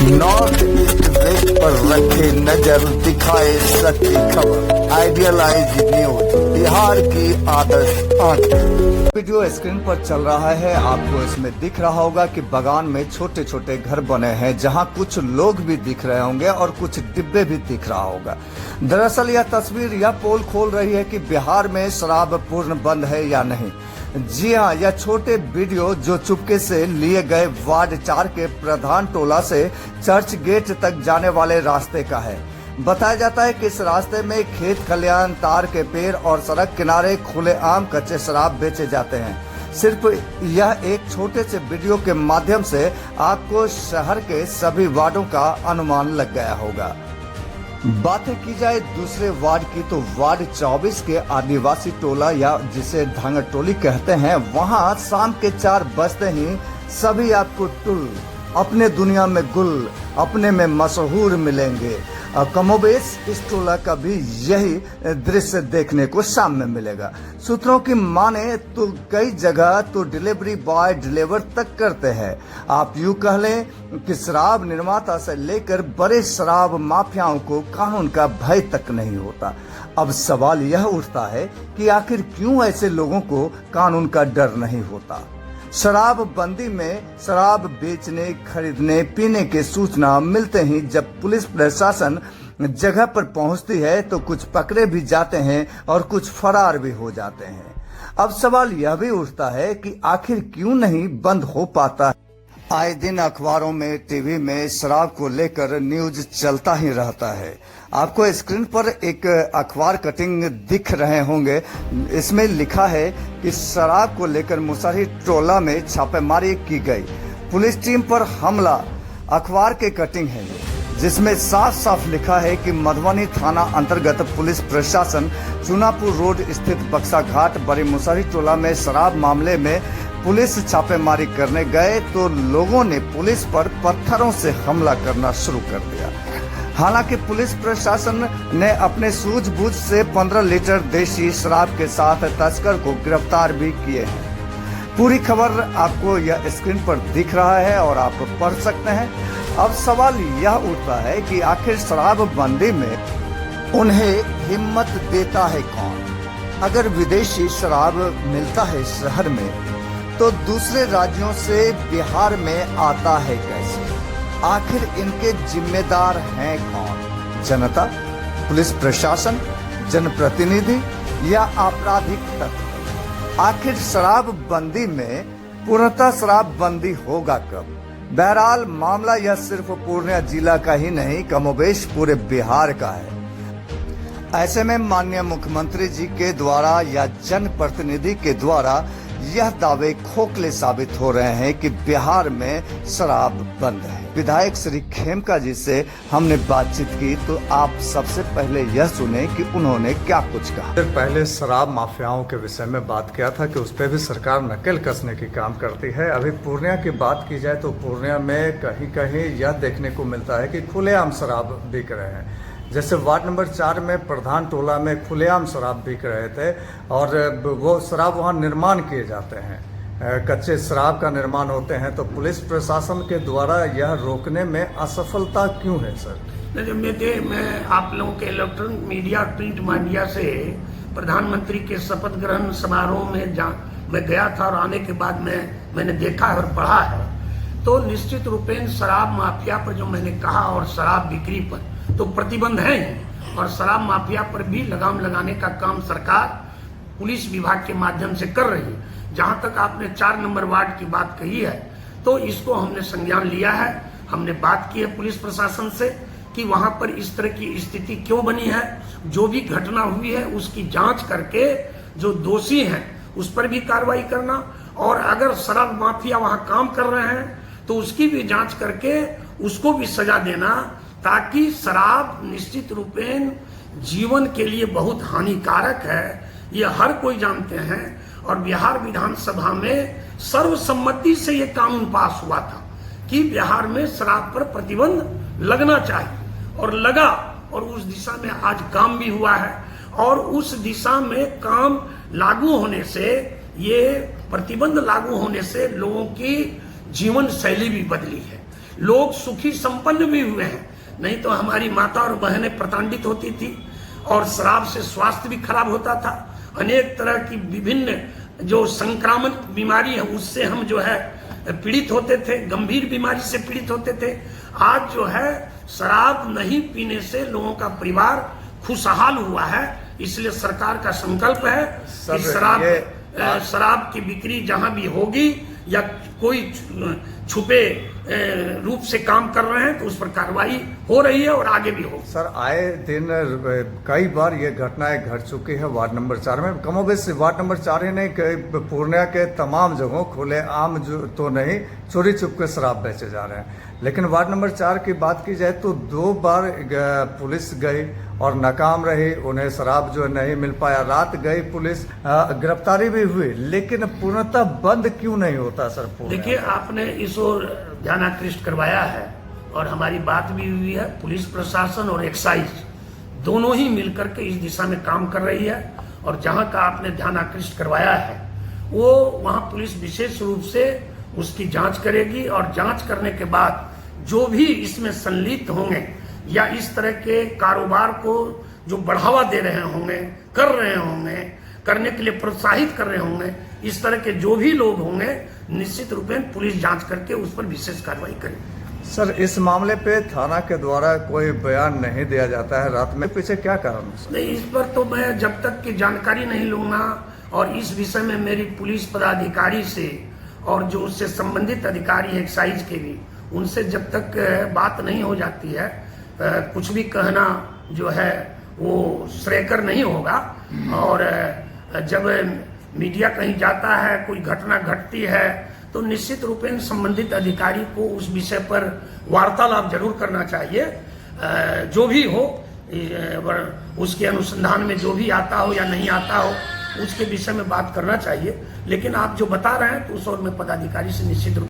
North east west पर रखे नजर, दिखाए सच्ची खबर, आइडियलाइज न्यूज, बिहार की आदर्श आंखें। वीडियो स्क्रीन पर चल रहा है, आपको इसमें दिख रहा होगा कि बागान में छोटे छोटे घर बने हैं, जहां कुछ लोग भी दिख रहे होंगे और कुछ डिब्बे भी दिख रहा होगा। दरअसल यह तस्वीर यह पोल खोल रही है कि बिहार में शराब पूर्ण बंद है या नहीं। जी हाँ, यह छोटे वीडियो जो चुपके से लिए गए वार्ड 4 के प्रधान टोला से चर्च गेट तक जाने वाले रास्ते का है। बताया जाता है कि इस रास्ते में खेत खलिहान, तार के पेड़ और सड़क किनारे खुलेआम कच्चे शराब बेचे जाते हैं। सिर्फ यह एक छोटे से वीडियो के माध्यम से आपको शहर के सभी वार्डों का अनुमान लग गया होगा। बातें की जाए दूसरे वार्ड की तो वार्ड 24 के आदिवासी टोला या जिसे धांगर टोली कहते हैं, वहां शाम के 4 बजते ही सभी आपको टुल अपने दुनिया में गुल, अपने में मशहूर मिलेंगे। कमोबेश इस टोला का भी यही दृश्य देखने को सामने मिलेगा। सूत्रों की माने तो कई जगह तो डिलीवरी बॉय डिलीवर तक करते हैं। आप यूं कह लें कि शराब निर्माता से लेकर बड़े शराब माफियाओं को कानून का भय तक नहीं होता। अब सवाल यह उठता है कि आखिर क्यों ऐसे लोगों को कानून का डर नहीं होता। शराब बंदी में शराब बेचने, खरीदने, पीने की सूचना मिलते ही जब पुलिस प्रशासन जगह पर पहुंचती है तो कुछ पकड़े भी जाते हैं और कुछ फरार भी हो जाते हैं। अब सवाल यह भी उठता है कि आखिर क्यों नहीं बंद हो पाता। आए दिन अखबारों में, टीवी में शराब को लेकर न्यूज चलता ही रहता है। आपको स्क्रीन पर एक अखबार कटिंग दिख रहे होंगे। इसमें लिखा है कि शराब को लेकर मुसहरी टोला में छापेमारी की गई, पुलिस टीम पर हमला। अखबार के कटिंग है जिसमें साफ साफ लिखा है कि मधुबनी थाना अंतर्गत पुलिस प्रशासन चुनापुर रोड स्थित बक्सा घाट बड़ी मुसहरी टोला में शराब मामले में पुलिस छापेमारी करने गए तो लोगों ने पुलिस पर पत्थरों से हमला करना शुरू कर दिया। हालांकि पुलिस प्रशासन ने अपने सूझबूझ से 15 लीटर देशी शराब के साथ तस्कर को गिरफ्तार भी किए हैं। पूरी खबर आपको यह स्क्रीन पर दिख रहा है और आप पढ़ सकते हैं। अब सवाल यह उठता है कि आखिर शराब बंदी में उन्हें हिम्मत देता है कौन? अगर विदेशी शराब मिलता है शहर में तो दूसरे राज्यों से बिहार में आता है कैसे? आखिर इनके जिम्मेदार हैं कौन? जनता, पुलिस प्रशासन, जनप्रतिनिधि या आपराधिक तत्व? आखिर शराब बंदी में पूर्णतः शराब बंदी होगा कब? बहरहाल मामला यह सिर्फ पूर्णिया जिला का ही नहीं, कमोबेश पूरे बिहार का है। ऐसे में माननीय मुख्यमंत्री जी के द्वारा या जनप्रतिनिधि के द्वारा यह दावे खोखले साबित हो रहे हैं कि बिहार में शराब बंद है। विधायक श्री खेमका जी से हमने बातचीत की तो आप सबसे पहले यह सुने कि उन्होंने क्या कुछ कहा। पहले शराब माफियाओं के विषय में बात किया था कि उस पर भी सरकार नकेल कसने की काम करती है। अभी पूर्णिया की बात की जाए तो पूर्णिया में कहीं कहीं यह देखने को मिलता है कि खुलेआम शराब बिक रहे हैं। जैसे वार्ड नंबर 4 में प्रधान टोला में खुलेआम शराब बिक रहे थे और वो शराब वहाँ निर्माण किए जाते हैं, कच्चे शराब का निर्माण होते हैं। तो पुलिस प्रशासन के द्वारा यह रोकने में असफलता क्यों है सर? मैं आप लोगों के इलेक्ट्रॉनिक मीडिया, प्रिंट मीडिया से प्रधानमंत्री के शपथ ग्रहण समारोह में मैं गया था और आने के बाद मैंने देखा और पढ़ा है तो निश्चित रूपेण शराब माफिया पर जो मैंने कहा और शराब बिक्री पर तो प्रतिबंध है ही, और शराब माफिया पर भी लगाम लगाने का काम सरकार पुलिस विभाग के माध्यम से कर रही है। जहां तक आपने 4 नंबर वार्ड की बात कही है तो इसको हमने संज्ञान लिया है। हमने बात की है पुलिस प्रशासन से कि वहां पर इस तरह की स्थिति क्यों बनी है, जो भी घटना हुई है उसकी जांच करके जो दोषी हैं उस पर भी कार्रवाई करना, और अगर शराब माफिया वहां काम कर रहे हैं तो उसकी भी जांच करके उसको भी सजा देना, ताकि शराब निश्चित रूपेण जीवन के लिए बहुत हानिकारक है, ये हर कोई जानते हैं। और बिहार विधानसभा में सर्वसम्मति से ये कानून पास हुआ था कि बिहार में शराब पर प्रतिबंध लगना चाहिए और लगा, और उस दिशा में आज काम भी हुआ है। और उस दिशा में काम लागू होने से, ये प्रतिबंध लागू होने से लोगों की जीवन शैली भी बदली है। लोग सुखी संपन्न भी हुए हैं। नहीं तो हमारी माता और बहनें प्रताड़ित होती थी और शराब से स्वास्थ्य भी खराब होता था। अनेक तरह की विभिन्न जो संक्रामक बीमारी है उससे हम जो है पीड़ित होते थे, गंभीर बीमारी से पीड़ित होते थे। आज जो है शराब नहीं पीने से लोगों का परिवार खुशहाल हुआ है। इसलिए सरकार का संकल्प है कि शराब की बिक्री जहां भी होगी या कोई छुपे रूप से काम कर रहे हैं तो उस पर कार्रवाई हो रही है और आगे भी होगी। सर, आए दिन कई बार ये घटनाएं घट चुकी है वार्ड नंबर 4 में। कमोबेश वार्ड नंबर 4 ही नहीं, पूर्णिया के तमाम जगहों खुले आम तो नहीं, चोरी छुप के शराब बेचे जा रहे हैं। लेकिन वार्ड नंबर 4 की बात की जाए तो 2 बार पुलिस गई और नाकाम रही, उन्हें शराब जो नहीं मिल पाया। रात गई पुलिस, गिरफ्तारी भी हुई, लेकिन पूर्णतः बंद क्यों नहीं होता सर? देखिए, आपने इस ओर ध्यान आकृष्ट करवाया है और हमारी बात भी हुई है। पुलिस प्रशासन और एक्साइज दोनों ही मिलकर के इस दिशा में काम कर रही है और जहां का आपने ध्यान आकृष्ट करवाया है वो वहां पुलिस विशेष रूप से उसकी जांच करेगी और जांच करने के बाद जो भी इसमें संलिप्त होंगे या इस तरह के कारोबार को जो बढ़ावा दे रहे होंगे, कर रहे होंगे, करने के लिए प्रोत्साहित कर रहे होंगे, इस तरह के जो भी लोग होंगे निश्चित रूप में पुलिस जांच करके उस पर विशेष कार्रवाई करेगी। सर, इस मामले पे थाना के द्वारा कोई बयान नहीं दिया जाता है रात में, पीछे क्या कारण है? नहीं, इस पर तो मैं जब तक की जानकारी नहीं लूंगा और इस विषय में मेरी पुलिस पदाधिकारी से और जो उससे संबंधित अधिकारी है एक्साइज के भी, उनसे जब तक बात नहीं हो जाती है कुछ भी कहना जो है वो श्रेयकर नहीं होगा। और जब मीडिया कहीं जाता है, कोई घटना घटती है तो निश्चित रूप में संबंधित अधिकारी को उस विषय पर वार्तालाप जरूर करना चाहिए। जो भी हो उसके अनुसंधान में जो भी आता हो या नहीं आता हो उसके विषय में बात करना चाहिए। लेकिन आप जो बता रहे हैं तो उस और में पदाधिकारी से निश्चित रूप